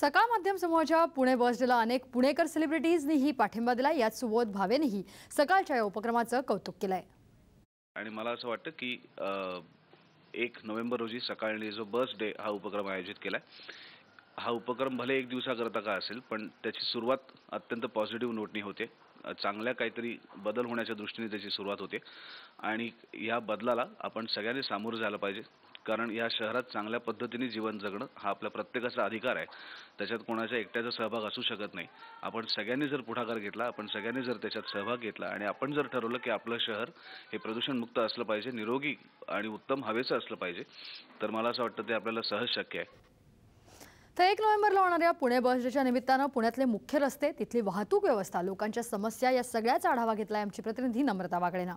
सकाळ माध्यम समूहाच्या पुणे बस डेला अनेक पुणेकर सेलिब्रिटीजनीही पाठिंबा दिला। यात सुबोध भावेनेही सकाळच्या या उपक्रमाचं कौतुक केलंय। आणि मला असं वाटतं की 1 नोव्हेंबर रोजी सकाळी जो बस डे हा उपक्रम आयोजित केलाय, हा उपक्रम भले एक दिवसाकरता का असेल पण त्याची सुरुवात अत्यंत पॉझिटिव्ह नोटनी होते। चांगल्या काहीतरी बदल होण्याच्या दृष्टीने त्याची सुरुवात होते आणि या बदलाला आपण सगळ्यांनी सामोरं जायला पाहिजे, कारण या शहरात चांगल्या पद्धतीने जीवन जगणं हा आपल्या प्रत्येकाचा अधिकार आहे। त्याच्यात कोणाच्या एकट्याचा सहभाग असू शकत नाही। आपण सगळ्यांनी जर पुढाकार घेतला, आपण सगळ्यांनी जर त्याच्यात सहभाग घेतला आणि आपण जर ठरवलं की आपलं शहर हे प्रदूषण मुक्त असलं पाहिजे, निरोगी आणि उत्तम हवेचं असलं पाहिजे, तर मला असं वाटतं ते आपल्याला सहज शक्य आहे। तर 1 नोव्हेंबरला होणाऱ्या पुणे बस डेच्या निमित्तानं पुण्यातले मुख्य रस्ते, तिथली वाहतूक व्यवस्था, लोकांच्या समस्या या सगळ्याचा आढावा घेतलाय आमची प्रतिनिधी नम्रता वागळेनं।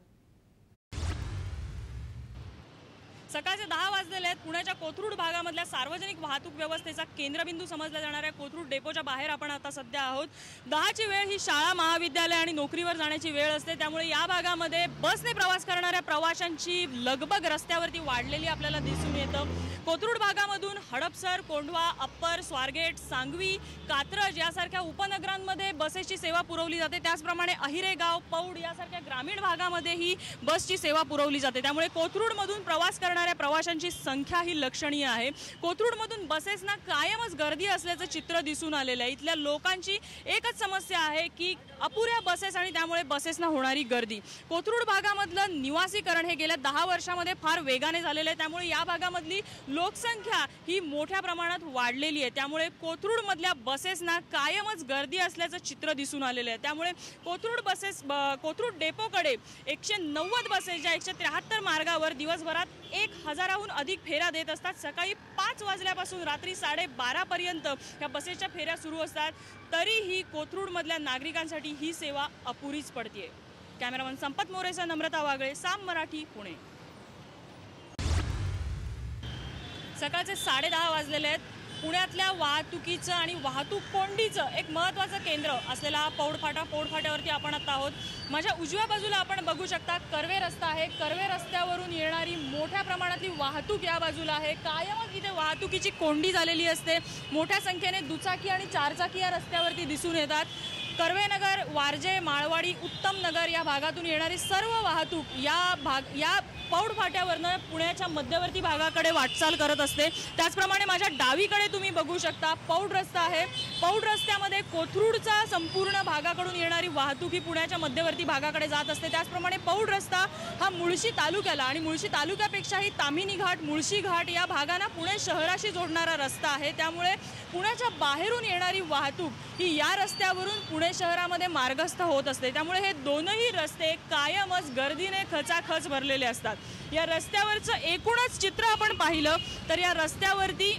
सकाळचे 10 वाजलेले आहेत। पुण्याच्या कोथरूड भागामधल्या सार्वजनिक वाहतूक व्यवस्थेचा केंद्रबिंदू समजल्या जाणाऱ्या कोथरूड डेपोच्या बाहेर आपण आता सध्या आहोत। 10ची वेळ ही शाळा, महाविद्यालय आणि नोकरीवर जाण्याची वेळ असते, त्यामुळे या भागामध्ये बसने प्रवास करणाऱ्या प्रवाशांची लगबग रस्त्यावरती वाढलेली आपल्याला दिसून येतं। कोथरूड भागामधून हडपसर, कोंढवा, अप्पर, स्वारगेट, सांगवी, कात्रज यासारख्या उपनगरांमध्ये बसेसची सेवा पुरवली जाते। त्याचप्रमाणे अहिरेगाव, पौड यासारख्या ग्रामीण भागामध्येही बसची सेवा पुरवली जाते। त्यामुळे कोथरूडमधून प्रवास करणाऱ्या प्रवाशांची संख्या ही लक्षणीय आहे। कोथरूडमधून बसेसना कायमच गर्दी असल्याचं चित्र दिसून आलेलं आहे। इथल्या लोकांची एकच समस्या आहे की अपुऱ्या बसेस आणि त्यामुळे बसेसना होणारी गर्दी। कोथरूड भागामधलं निवासीकरण हे गेल्या 10 वर्षांमध्ये फार वेगाने झालेलं आहे, त्यामुळे या भागामधली लोकसंख्या ही मोठ्या प्रमाणात वाढलेली आहे। त्यामुळे कोथरूडमधल्या बसेसना कायमच गर्दी असल्याचं चित्र दिसून आलेलं आहे। त्यामुळे कोथरूड डेपोकडे 190 बसेस ज्या 173 मार्गावर दिवसभरात 1000हून अधिक फेऱ्या देत असतात। सकाळी 5 वाजल्यापासून रात्री 12:30 पर्यंत या बसेसच्या फेऱ्या सुरू असतात, तरीही कोथरूडमधल्या नागरिकांसाठी ही सेवा अपुरीच पडते। कॅमेरामन संपत मोरेसह नम्रता वागळे, साम मराठी, पुणे। सकाळचे 10:30 वाजलेले आहेत। पुण्यातल्या वाहतुकीचं आणि वाहतूक कोंडीचं एक महत्त्वाचं केंद्र असलेला पौड फाट्यावरती आपण आता आहोत। माझ्या उजव्या बाजूला आपण बघू शकता कर्वे रस्ता आहे। कर्वे रस्त्यावरून येणारी मोठ्या प्रमाणातली वाहतूक या बाजूला आहे। कायमच इथे वाहतुकीची कोंडी झालेली असते। मोठ्या संख्येने दुचाकी आणि चारचाकी या रस्त्यावरती दिसून येतात। कर्वेनगर, वारजे, माळवाडी, उत्तम नगर या भागातून येणारी सर्व वाहतूक या पौड फाट्यावरनं पुण्याच्या मध्यवर्ती भागाकडे वाटचाल करत असते। त्याचप्रमाणे माझ्या डावीकडे तुम्ही बघू शकता पौड रस्ता आहे। पौड रस्त्यामध्ये कोथरूडचा संपूर्ण भागाकडून येणारी वाहतूक ही पुण्याच्या मध्यवर्ती भागाकडे जात असते। त्याचप्रमाणे पौड रस्ता हा मुळशी तालुक्याला आणि मुळशी तालुक्यापेक्षाही ताम्हिणी घाट, मुळशी घाट या भागांना पुणे शहराशी जोडणारा रस्ता आहे। त्यामुळे पुण्याच्या बाहेरून येणारी वाहतूक ही या रस्त्यावरून पुणे शहरामध्ये मार्गस्थ होत असते। त्यामुळे हे दोनही रस्ते कायमच गर्दीने खचाखच भरलेले असतात। या रस्त्यावरचं एकूणच चित्र आपण पाहिलं तर या रस्त्यावरती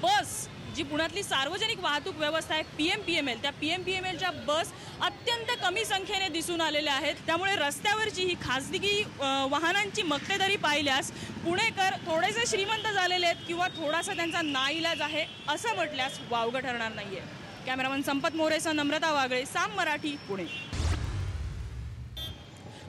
बस जी पुण्यातली सार्वजनिक वाहतूक व्यवस्था आहे PMPML, त्या PMPMLच्या बस अत्यंत कमी संख्येने दिसून आलेल्या आहेत। त्यामुळे रस्त्यावरची ही खासगी वाहनांची मक्तेदारी पाहिल्यास पुणेकर थोडेसे श्रीमंत झालेले आहेत किंवा थोडासा त्यांचा नाईलाज आहे असं म्हटल्यास वावगं ठरणार नाहीये। कॅमेरामन संपत मोरेसह नम्रता वागळे, साम मराठी, पुणे।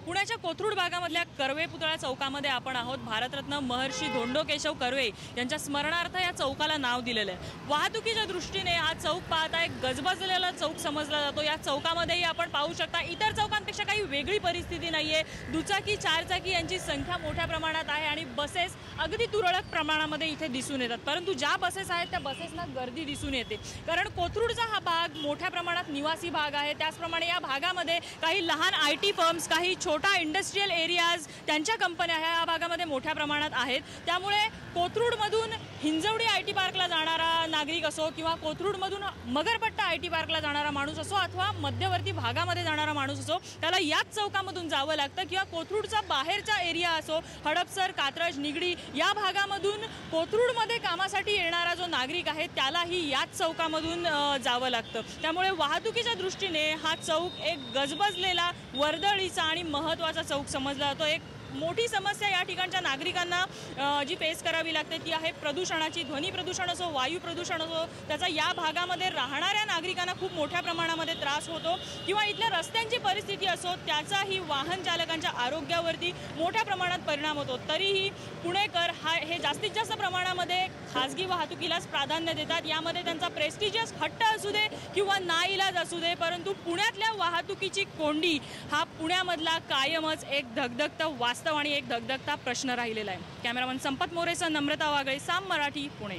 पुण्याच्या कोथरूड भागामधल्या कर्वे पुतळा चौकामध्ये आपण आहोत। भारतरत्न महर्षी धोंडो केशव कर्वे यांच्या स्मरणार्थ या चौकाला नाव दिलेलं आहे। वाहतुकीच्या दृष्टीने हा चौक पाहता एक गजबजलेला चौक समजला जातो। या चौकामध्येही आपण पाहू शकता इतर चौकांपेक्षा काही वेगळी परिस्थिती नाहीये। दुचाकी, चारचाकी यांची संख्या मोठ्या प्रमाणात आहे आणि बसेस अगदी तुरळक प्रमाणामध्ये इथे दिसून येतात। परंतु ज्या बसेस आहेत त्या बसेसना गर्दी दिसून येते, कारण कोथरूडचा हा भाग मोठ्या प्रमाणात निवासी भाग आहे। त्याचप्रमाणे या भागामध्ये काही लहान IT फर्म्स, काही छोटा इंडस्ट्रियल एरियाज, त्यांच्या कंपन्या ह्या भागामध्ये मोठ्या प्रमाणात आहेत। त्यामुळे कोथरूडमधून हिंजवडी IT पार्कला जाणारा नागरिक असो किंवा कोथरूडमधून मगरपट्टा IT पार्कला जाणारा माणूस असो अथवा मध्यवर्ती भागामध्ये जाणारा माणूस असो, त्याला याच चौकामधून जावं लागतं किंवा कोथरूडचा बाहेरचा एरिया असो, हडपसर, कात्रज, निगडी या भागामधून कोथरूडमध्ये कामासाठी येणारा जो नागरिक आहे त्यालाही याच चौकामधून जावं लागतं। त्यामुळे वाहतुकीच्या दृष्टीने हा चौक एक गजबजलेला, वर्दळीचा आणि महत्त्वाचा चौक समजला जातो। एक मोठी समस्या या ठिकाणच्या नागरिकांना जी फेस करावी लागते ती आहे प्रदूषणाची। ध्वनी प्रदूषण असो, वायू प्रदूषण असो, त्याचा या भागामध्ये राहणाऱ्या नागरिकांना खूप मोठ्या प्रमाणामध्ये त्रास होतो किंवा इथल्या रस्त्यांची परिस्थिती असो त्याचाही वाहन चालकांच्या आरोग्यावरती मोठ्या प्रमाणात परिणाम होतो। तरीही पुणेकर हे जास्तीत जास्त प्रमाणामध्ये खाजगी वाहतुकीलाच प्राधान्य देतात। यामध्ये त्यांचा प्रेस्टिजियस हट्ट असू दे किंवा नाईलाज असू दे, परंतु पुण्यातल्या वाहतुकीची कोंडी हा पुण्यामधला कायमच एक धगधगता वास्तव आणि एक धगधगता प्रश्न राहिलेला आहे। कॅमेरामन संपत मोरेसह नम्रता वागळे, साम मराठी, पुणे।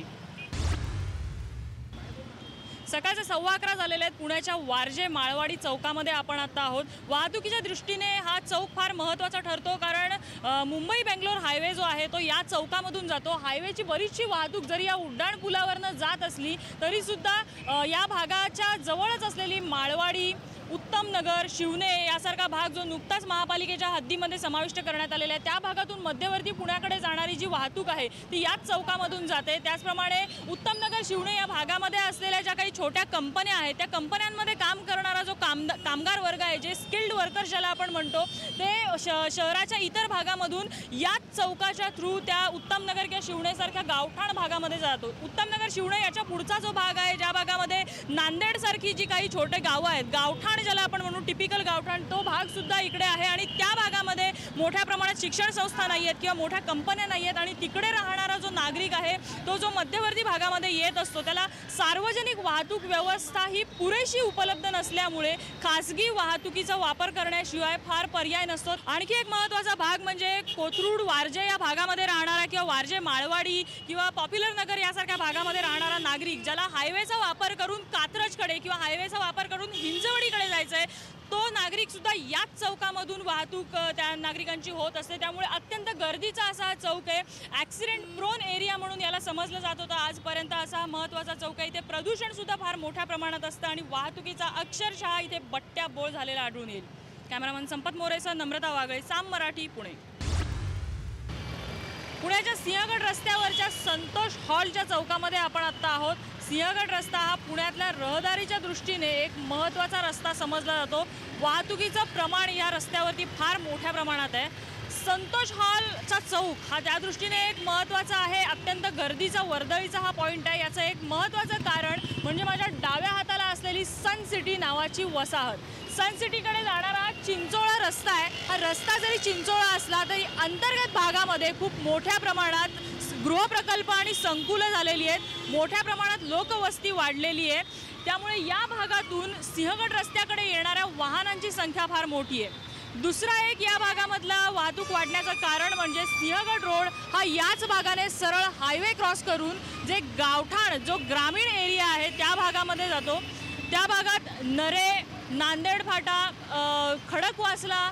सकाळचे 11:15 झालेले आहेत। पुण्याच्या वारजे माळवाडी चौकामध्ये आपण आता आहोत। वाहतुकीच्या दृष्टीने हा चौक फार महत्त्वाचा ठरतो, कारण मुंबई बेंगलोर हायवे जो आहे तो या चौकामधून जातो। हायवेची बरीचशी वाहतूक जरी या उड्डाण पुलावरनं जात असली तरी सुद्धा या भागाच्या जवळच असलेली माळवाडी, उत्तम नगर, शिवने यासारखा भाग जो नुकताच महापालिकेच्या हद्दीमध्ये समाविष्ट करण्यात आलेला आहे, त्या भागातून मध्यवर्ती पुण्याकडे जाणारी जी वाहतूक आहे ती याच चौकामधून जाते। त्याचप्रमाणे उत्तम नगर, शिवने या भागामध्ये असलेल्या ज्या काही छोट्या कंपन्या आहेत त्या कंपन्यांमध्ये काम करणारा जो कामगार वर्ग आहे, जे स्किल्ड वर्कर्स ज्याला आपण म्हणतो, ते शहराच्या इतर भागामधून याच चौकाच्या थ्रू त्या उत्तम नगर किंवा शिवनेसारख्या गावठाण भागामध्ये जातो। उत्तम नगर, शिवने याच्या पुढचा जो भाग आहे, ज्या भागामध्ये नांदेडसारखी जी काही छोटे गावं आहेत, गावठाण ज्याला आपण म्हणू, टिपिकल गावठाण, तो भाग सुद्धा इकडे आहे। आणि त्या भागामध्ये मोठ्या प्रमाणात शिक्षण संस्था नाही आहेत किंवा मोठ्या कंपन्या नाही आहेत, आणि तिकडे राहणारा जो नागरिक आहे तो जो मध्यवर्ती भागामध्ये येत असतो त्याला सार्वजनिक वाहतूक व्यवस्था ही पुरेशी उपलब्ध नसल्यामुळे खासगी वाहतुकीचा वापर करण्याशिवाय फार पर्याय नसतो। आणखी एक महत्त्वाचा भाग म्हणजे कोथरूड, वारजे या भागामध्ये राहणारा किंवा वारजे माळवाडी किंवा पॉप्युलर नगर यासारख्या भागामध्ये राहणारा नागरिक, ज्याला हायवेचा वापर करून कात्रजकडे किंवा हायवेचा वापर करून हिंजवडीकडे जायचंय, तो नागरिक सुद्धा याच चौकामधून वाहतूक त्या नागरिकांची होत असते। त्यामुळे अत्यंत गर्दीचा असा हा चौक आहे। ॲक्सिडेंट प्रोन एरिया म्हणून याला समजलं जात होतं आजपर्यंत। असा हा महत्त्वाचा चौक आहे। इथे प्रदूषण सुद्धा फार मोठ्या प्रमाणात असतं आणि वाहतुकीचा अक्षरशः इथे बट्ट्याबोळ झालेला आढळून येईल। कॅमेरामन संपत मोरेसह नम्रता वागळे, साम मराठी, पुणे। पुण्याच्या सिंहगड रस्त्यावरच्या संतोष हॉलच्या चौकामध्ये आपण आत्ता आहोत। सिंहगड रस्ता हा पुण्यातल्या रहदारीच्या दृष्टीने एक महत्त्वाचा रस्ता समजला जातो। वाहतुकीचं प्रमाण या रस्त्यावरती फार मोठ्या प्रमाणात आहे। संतोष हॉलचा चौक हा त्या दृष्टीने एक महत्त्वाचा आहे। अत्यंत गर्दीचा, वर्दळीचा हा पॉईंट आहे। याचं एक महत्त्वाचं कारण म्हणजे माझ्या डाव्या हाताला असलेली सन सिटी नावाची वसाहत। सन सिटीकडे जाणारा चिंचोळा रस्ता आहे। हा रस्ता जरी चिंचोळा असला तरी अंतर्गत भागामध्ये खूप मोठ्या प्रमाणात गृहप्रकल्प आणि संकुलं झालेली आहेत। मोठ्या प्रमाणात लोकवस्ती वाढलेली आहे। त्यामुळे या भागातून सिंहगड रस्त्याकडे येणाऱ्या वाहनांची संख्या फार मोठी आहे। दुसरा एक या भागामधला वाहतूक वाढण्याचं कारण म्हणजे सिंहगड रोड हा याच भागाने सरळ हायवे क्रॉस करून जे गावठाण, जो ग्रामीण एरिया आहे त्या भागामध्ये जातो। त्या भागात नरे, नांदेड फाटा, खडकवासला,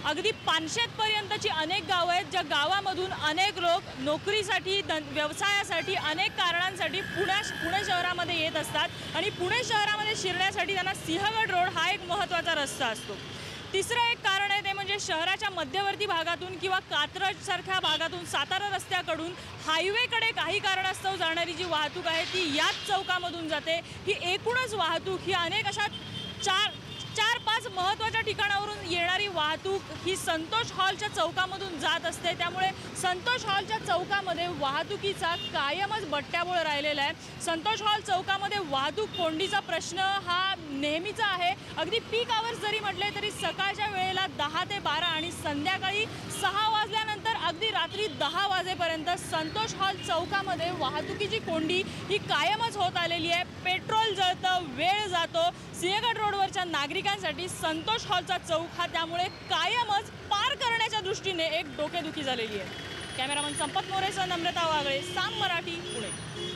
अगदी पानशेतपर्यंतची अनेक गावं आहेत, ज्या गावामधून अनेक लोक नोकरीसाठी, व्यवसायासाठी, अनेक कारणांसाठी पुणे शहरामध्ये येत असतात आणि पुणे शहरामध्ये शिरण्यासाठी त्यांना सिंहगड रोड हा एक महत्त्वाचा रस्ता असतो। तिसरं एक कारण आहे ते म्हणजे शहराच्या मध्यवर्ती भागातून किंवा कात्रजसारख्या भागातून, सातारा रस्त्याकडून हायवेकडे काही कारणास्तव जाणारी जी वाहतूक आहे ती याच चौकामधून जाते। ही एकूणच वाहतूक ही अनेक अशा चार पाच महत्त्वाच्या ठिकाणावरून येणारी वाहतूक ही संतोष हॉलच्या चौकामधून जात असते। त्यामुळे संतोष हॉलच्या चौकामध्ये वाहतुकीचा कायमच बट्ट्याबोळ राहिलेला आहे। संतोष हॉल चौकामध्ये वाहतूक कोंडीचा प्रश्न हा नेहमीचा आहे। अगदी पीक आवर्स जरी म्हटले तरी सकाळच्या वेळेला 10 ते 12 आणि संध्याकाळी 6 वाजल्यानंतर अगदी रात्री 10 वाजेपर्यंत संतोष हॉल चौकामध्ये वाहतुकीची कोंडी ही कायमच होत आलेली आहे। पेट्रोल जळतं, वेळ जातो। सिंहगड रोडवरच्या नागरिकांसाठी संतोष हॉलचा चौक हा त्यामुळे कायमच पार करण्याच्या दृष्टीने एक डोकेदुखी झालेली आहे। कॅमेरामन संपत मोरेसह नम्रता वागळे, साम मराठी, पुणे।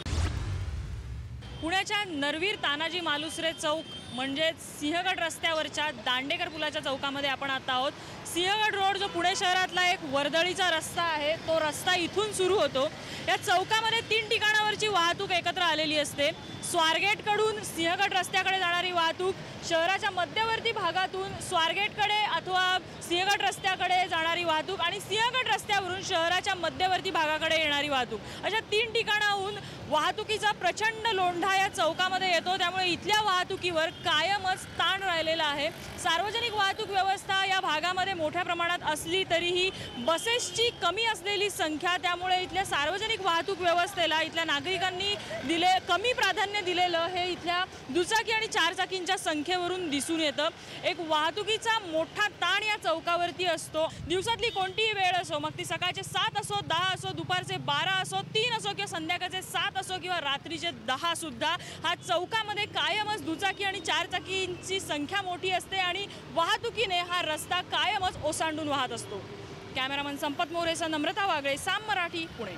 पुण्याच्या नरवीर तानाजी मालुसरे चौक म्हणजेच सिंहगड रस्त्यावरच्या दांडेकर पुलाच्या चौकामध्ये आपण आता आहोत। सिंहगड रोड जो पुणे शहरातला एक वर्दळीचा रस्ता आहे, तो रस्ता इथून सुरू होतो। या चौकामध्ये 3 ठिकाणावरची वाहतूक एकत्र आलेली असते। स्वारगेटकडून सिंहगड रस्त्याकडे जाणारी वाहतूक, शहराच्या मध्यवर्ती भागातून स्वारगेटकडे अथवा सिंहगड रस्त्याकडे जाणारी वाहतूक आणि सिंहगड रस्त्यावरून शहराच्या मध्यवर्ती भागाकडे येणारी वाहतूक, अशा 3 ठिकाणाहून वाहतुकीचा प्रचंड लोंढा या चौकामध्ये येतो। त्यामुळे इथल्या वाहतुकीवर कायमच ताण राहिलेला आहे। सार्वजनिक वाहतूक व्यवस्था या भागामध्ये मोठ्या प्रमाणात असली तरीही बसेसची कमी असलेली संख्या, त्यामुळे इथल्या सार्वजनिक वाहतूक व्यवस्थेला इथल्या नागरिकांनी कमी प्राधान्य दिलेलं हे इथल्या दुचाकी आणि चारचाकींच्या संख्येवरून दिसून येतं। एक वाहतुकीचा मोठा ताण या चौकावरती असतो। दिवसातली कोणतीही वेळ असो, मग ती सकाळचे 7 असो, 10 असो, दुपारचे 12 असो, 3 असो किंवा संध्याकाळचे 7 असो किंवा रात्रीचे 10 सुद्धा, हा चौकामध्ये कायमच दुचाकी आणि चारचाकींची संख्या मोठी असते आणि वाहतुकीने हा रस्ता कायमच ओसांडून वाहत असतो। कॅमेरामन संपत मोरेसह नम्रता वागळे, साम मराठी, पुणे।